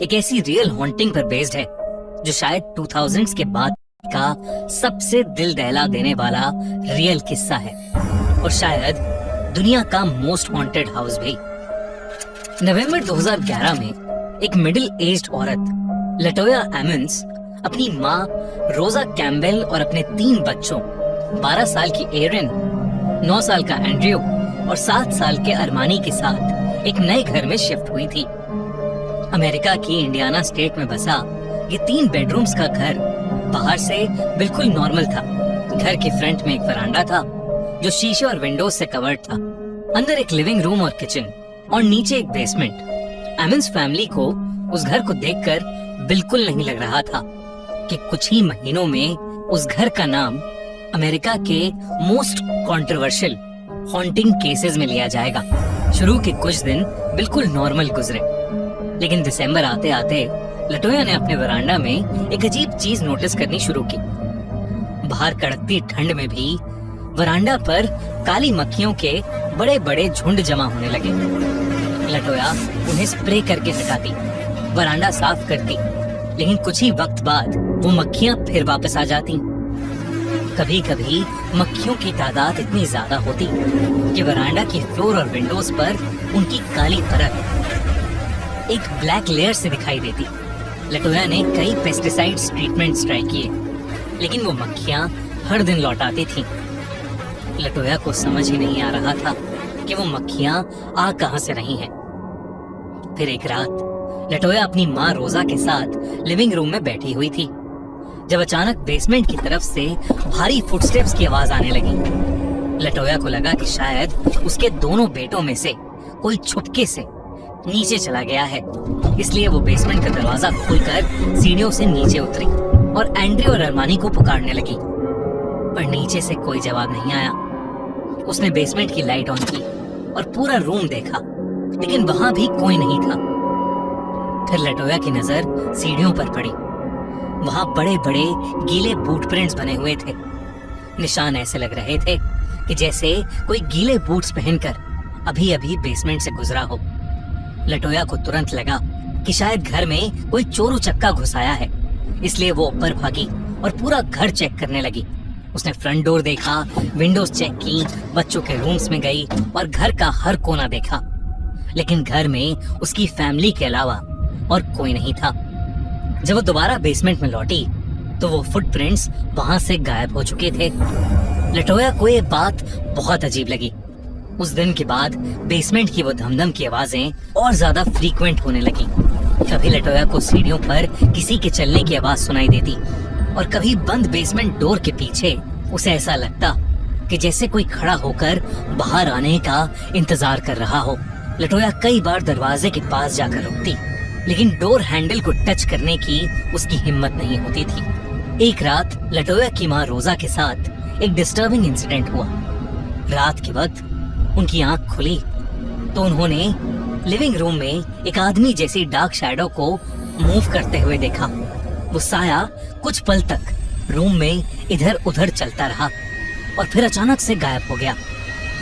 एक ऐसी real haunting पर बेस्ड है जो शायद 2000s के बाद का सबसे दिल दहला देने वाला रियल किस्सा है और शायद दुनिया का मोस्ट हॉन्टेड हाउस भी। नवंबर 2011 में एक मिडिल एज्ड औरत लटोया एमन्स अपनी माँ रोजा कैम्बेल और अपने 3 बच्चों 12 साल की एरिन, 9 साल का एंड्रयू और 7 साल के अरमानी के साथ एक नए घर में शिफ्ट हुई थी। अमेरिका की इंडियाना स्टेट में बसा ये 3 बेडरूम्स का घर बाहर से बिल्कुल नॉर्मल था। घर के फ्रंट में एक वरांडा था जो शीशे और विंडोज से कवर्ड था। अंदर एक लिविंग रूम और किचन और नीचे एक बेसमेंट। एमन्स फैमिली को उस घर को देखकर बिल्कुल नहीं लग रहा था कि कुछ ही महीनों में उस घर का नाम अमेरिका के मोस्ट कंट्रोवर्शियल हॉन्टिंग केसेस में लिया जाएगा। शुरू के कुछ दिन बिल्कुल नॉर्मल गुजरे, लेकिन दिसंबर आते आते लटोया ने अपने वरांडा में एक अजीब चीज नोटिस करनी शुरू की। बाहर कड़कती ठंड में भी वरांडा पर काली मक्खियों के बड़े बड़े झुंड जमा होने लगे। लटोया उन्हें स्प्रे करके हटाती, वरांडा साफ करती, लेकिन कुछ ही वक्त बाद वो मक्खियां फिर वापस आ जाती। कभी कभी मक्खियों की तादाद इतनी ज्यादा होती कि वरांडा की फ्लोर और विंडोज पर उनकी काली परत एक ब्लैक लेयर से दिखाई देती। लटोया ने कई पेस्टिसाइड्स ट्रीटमेंट्स ट्राई किए, लेकिन वो मक्खियां हर दिन लौट आती थीं। लटोया को समझ ही नहीं आ रहा था कि वो मक्खियां आ कहां से रही हैं। फिर एक रात लटोया अपनी माँ रोजा के साथ लिविंग रूम में बैठी हुई थी जब अचानक बेसमेंट की तरफ से भारी फुटस्टेप्स की आवाज आने लगी। लटोया को लगा कि शायद उसके दोनों बेटों में से कोई छुपके से नीचे चला गया है, इसलिए वो बेसमेंट का दरवाजा खोलकर सीढ़ियों से नीचे उतरी और एंड्रयू और अरमानी को पुकारने लगी, पर नीचे से कोई जवाब नहीं आया। उसने बेसमेंट की लाइट ऑन की और पूरा रूम देखा, लेकिन वहां भी कोई नहीं था। फिर लटोया की नजर सीढ़ियों पर पड़ी। वहां बड़े बड़े गीले बूट प्रिंट्स बने हुए थे। निशान ऐसे लग रहे थे कि जैसे कोई गीले बूट्स पहनकर अभी अभी बेसमेंट से गुजरा हो। लटोया को तुरंत लगा कि शायद घर में कोई चोर उचक्का घुस आया है, इसलिए वो ऊपर भागी और पूरा घर चेक करने लगी। उसने फ्रंट डोर देखा, विंडोज चेक की, बच्चों के रूम्स में गई और घर का हर कोना देखा, लेकिन घर में उसकी फैमिली के अलावा और कोई नहीं था। जब वो दोबारा बेसमेंट में लौटी तो वो फुटप्रिंट्स वहां से गायब हो चुके थे। लटोया को ये बात बहुत अजीब लगी। उस दिन के बाद बेसमेंट की वो धमधम की आवाजें और ज्यादा फ्रीक्वेंट होने लगी। कभी लटोया को सीढ़ियों पर किसी के चलने की आवाज सुनाई देती और कभी बंद बेसमेंट डोर के पीछे उसे ऐसा लगता कि जैसे कोई खड़ा होकर बाहर आने का इंतजार कर रहा हो। लटोया कई बार दरवाजे के पास जाकर रुकती, लेकिन डोर हैंडल को टच करने की उसकी हिम्मत नहीं होती थी। एक रात लटोया की माँ रोजा के साथ एक डिस्टर्बिंग इंसिडेंट हुआ। रात के वक्त उनकी आंख खुली तो उन्होंने लिविंग रूम में एक आदमी जैसी डार्क शैडो को मूव करते हुए देखा। वो साया कुछ पल तक रूम में इधर उधर चलता रहा और फिर अचानक से गायब हो गया।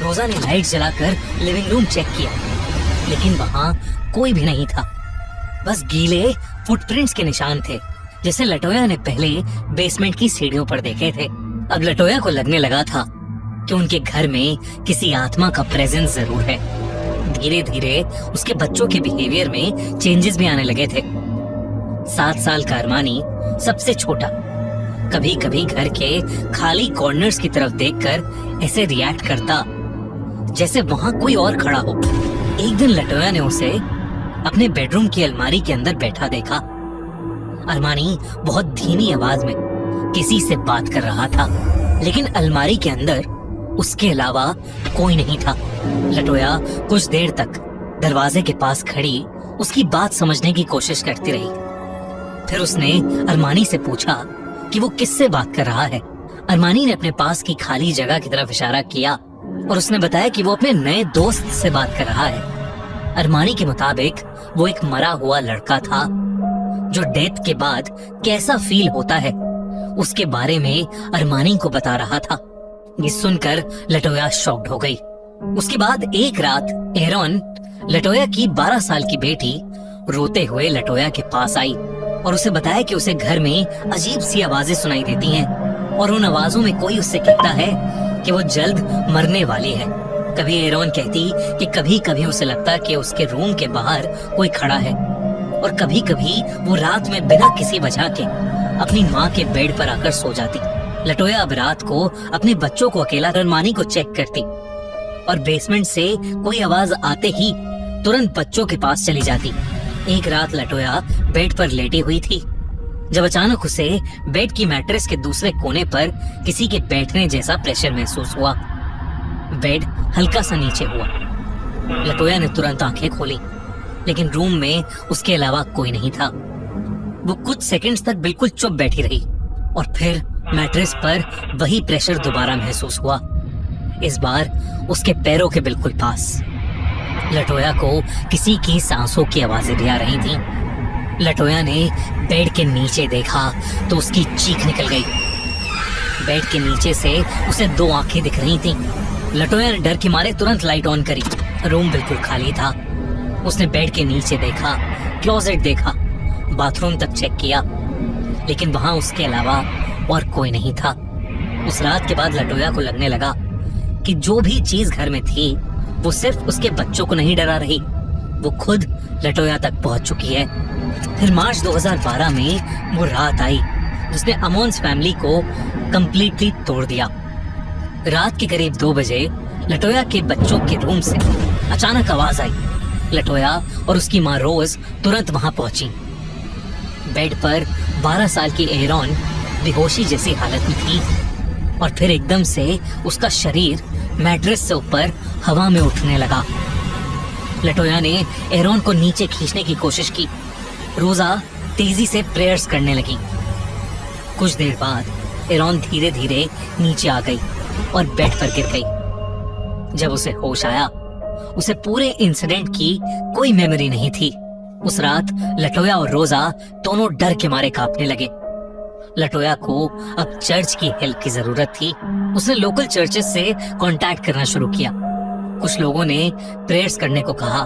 रोजा ने लाइट जलाकर लिविंग रूम चेक किया, लेकिन वहां कोई भी नहीं था। बस गीले फुटप्रिंट्स के निशान थे, जैसे लटोया ने पहले बेसमेंट की सीढ़ियों पर देखे थे। अब लटोया को लगने लगा था कि उनके घर में किसी आत्मा का प्रेजेंस जरूर है। धीरे धीरे उसके बच्चों के बिहेवियर में चेंजेस भी आने लगे थे। 7 साल का अरमानी सबसे छोटा कभी कभी घर के खाली कॉर्नर्स की तरफ देखकर ऐसे रिएक्ट करता जैसे वहां कोई और खड़ा हो। एक दिन लटोया ने उसे अपने बेडरूम की अलमारी के अंदर बैठा देखा। अरमानी बहुत धीमी आवाज में किसी से बात कर रहा था, लेकिन अलमारी के अंदर उसके अलावा कोई नहीं था। लटोया कुछ देर तक दरवाजे के पास खड़ी उसकी बात समझने की कोशिश करती रही। फिर उसने अरमानी से पूछा कि वो किससे बात कर रहा है। अरमानी ने अपने पास की खाली जगह की तरफ इशारा किया और उसने बताया कि वो अपने नए दोस्त से बात कर रहा है। अरमानी के मुताबिक वो एक मरा हुआ लड़का था जो डेथ के बाद कैसा फील होता है उसके बारे में अरमानी को बता रहा था। ये सुनकर लटोया शॉक्ड हो गई। उसके बाद एक रात एरॉन, लटोया की 12 साल की बेटी, रोते हुए लटोया के पास आई और उसे बताया कि उसे घर में अजीब सी आवाजें सुनाई देती हैं और उन आवाजों में कोई उससे कहता है कि वो जल्द मरने वाली है। कभी एरॉन कहती कि कभी कभी उसे लगता कि उसके रूम के बाहर कोई खड़ा है और कभी कभी वो रात में बिना किसी वजह के अपनी माँ के बेड पर आकर सो जाती। लटोया अब रात को अपने बच्चों को अकेला रनमानी को चेक करती और बेसमेंट से कोई आवाज आते ही तुरंत बच्चों के पास चली जाती। एक रात लटोया बेड पर लेटी हुई थी जब अचानक उसे बेड की मैट्रेस के दूसरे कोने पर किसी के बैठने जैसा प्रेशर महसूस हुआ। बेड हल्का सा नीचे हुआ। लटोया ने तुरंत आंखें खोली, लेकिन रूम में उसके अलावा कोई नहीं था। वो कुछ सेकंड्स तक बिल्कुल चुप बैठी रही और फिर मैट्रेस पर वही प्रेशर दोबारा महसूस हुआ, इस बार उसके पैरों के बिल्कुल पास। लटोया को किसी की सांसों की आवाजें भी आ रही थीं। लटोया ने बेड के नीचे देखा तो उसकी चीख निकल गई। बेड के नीचे से उसे दो आंखें दिख रही थीं। लटोया ने डर के मारे तुरंत लाइट ऑन करी। रूम बिल्कुल खाली था। उसने बेड के नीचे देखा, क्लोजेट देखा, बाथरूम तक चेक किया, लेकिन वहां उसके अलावा और कोई नहीं था। उस रात के बाद लटोया को लगने लगा कि जो भी चीज घर में थी वो सिर्फ उसके बच्चों को नहीं डरा रही, वो खुद लटोया तक पहुंच चुकी है। फिर मार्च 2012 में वो रात आई जिसने अमोन्स फैमिली को कंप्लीटली तोड़ दिया। रात के करीब 2 बजे लटोया के बच्चों के रूम से अचानक आवाज आई। लटोया और उसकी माँ रोज तुरंत वहां पहुंची। बेड पर 12 साल की एरॉन बेहोशी जैसी हालत में थी और फिर एकदम से उसका शरीर मैट्रेस से ऊपर हवा में उठने लगा। लटोया ने एरॉन को नीचे खींचने की कोशिश की। रोजा तेजी से प्रेयर्स करने लगी। कुछ देर बाद एरॉन धीरे धीरे नीचे आ गई और बेड पर गिर गई। जब उसे होश आया, उसे पूरे इंसिडेंट की कोई मेमोरी नहीं थी। उस रात लटोया और रोजा दोनों डर के मारे कांपने लगे। लटोया को अब चर्च की हेल्प की जरूरत थी। उसने लोकल चर्चेस से कांटेक्ट करना शुरू किया। कुछ लोगों ने प्रेयर्स करने को कहा,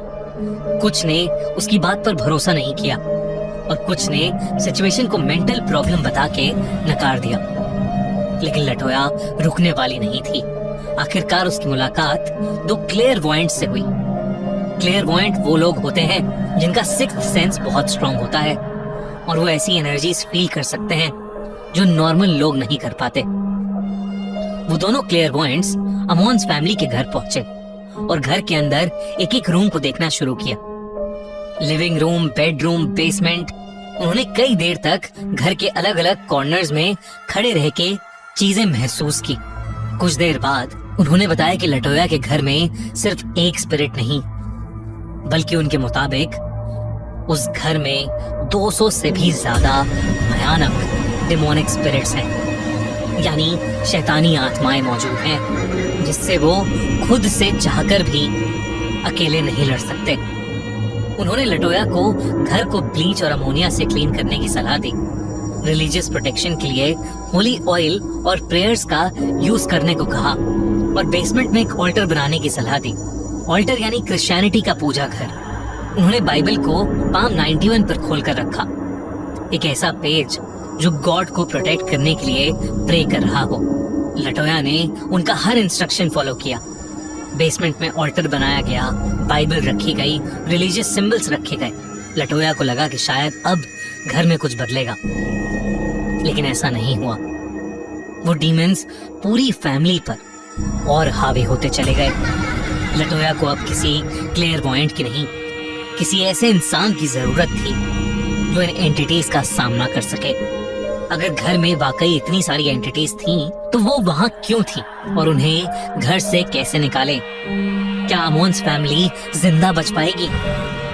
कुछ ने उसकी बात पर भरोसा नहीं किया और कुछ ने सिचुएशन को मेंटल प्रॉब्लम बता के नकार दिया। लेकिन लटोया रुकने वाली नहीं थी। आखिरकार उसकी मुलाकात 2 क्लेयरवॉयंट से हुई। क्लेयरवॉयंट वो लोग होते हैं जिनका सिक्स्थ सेंस बहुत स्ट्रांग होता है और वो ऐसी एनर्जीज फील कर सकते हैं जो नॉर्मल लोग नहीं कर पाते। वो दोनों क्लेयरवॉयंट्स अमोन्स फैमिली के घर पहुंचे और घर के अंदर एक एक रूम को देखना शुरू किया। Living room, bedroom, basement. उन्होंने कई देर तक घर के अलग अलग कॉर्नर्स में खड़े रह के चीजें महसूस की। कुछ देर बाद उन्होंने बताया कि लटोया के घर में सिर्फ एक स्पिरिट नहीं, बल्कि उनके मुताबिक उस घर में 200 से भी ज्यादा भयानक डिमोनिक स्पिरिट्स हैं, यानी शैतानी आत्माएं मौजूद हैं जिससे वो खुद से चाहकर भी अकेले नहीं लड़ सकते। उन्होंने लटोया को घर को ब्लीच और अमोनिया से क्लीन करने की सलाह दी। रिलीजियस प्रोटेक्शन के लिए होली ऑयल और प्रेयर्स का यूज करने को कहा और बेसमेंट में एक ऑल्टर बनाने की सलाह दी। ऑल्टर यानी क्रिश्चियनिटी का पूजा घर। उन्होंने बाइबल को पाम 91 पर खोलकर रखा, एक ऐसा पेज जो गॉड को प्रोटेक्ट करने के लिए प्रे कर रहा हो। लटोया ने उनका हर इंस्ट्रक्शन फॉलो किया। बेसमेंट में ऑल्टर बनाया गया, बाइबल रखी गई, रिलीजियस सिंबल्स रखे गए। लटोया को लगा कि शायद अब घर में कुछ बदलेगा, लेकिन ऐसा नहीं हुआ। वो डीमंस पूरी फैमिली पर और हावी होते चले गए। लटोया को अब किसी क्लेयरवॉयंट की नहीं, किसी ऐसे इंसान की जरूरत थी जो इन एंटिटीज का सामना कर सके। अगर घर में वाकई इतनी सारी एंटिटीज थीं, तो वो वहां क्यों थी और उन्हें घर से कैसे निकाले? क्या अमोन्स फैमिली जिंदा बच पाएगी?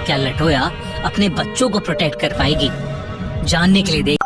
क्या लटोया अपने बच्चों को प्रोटेक्ट कर पाएगी? जानने के लिए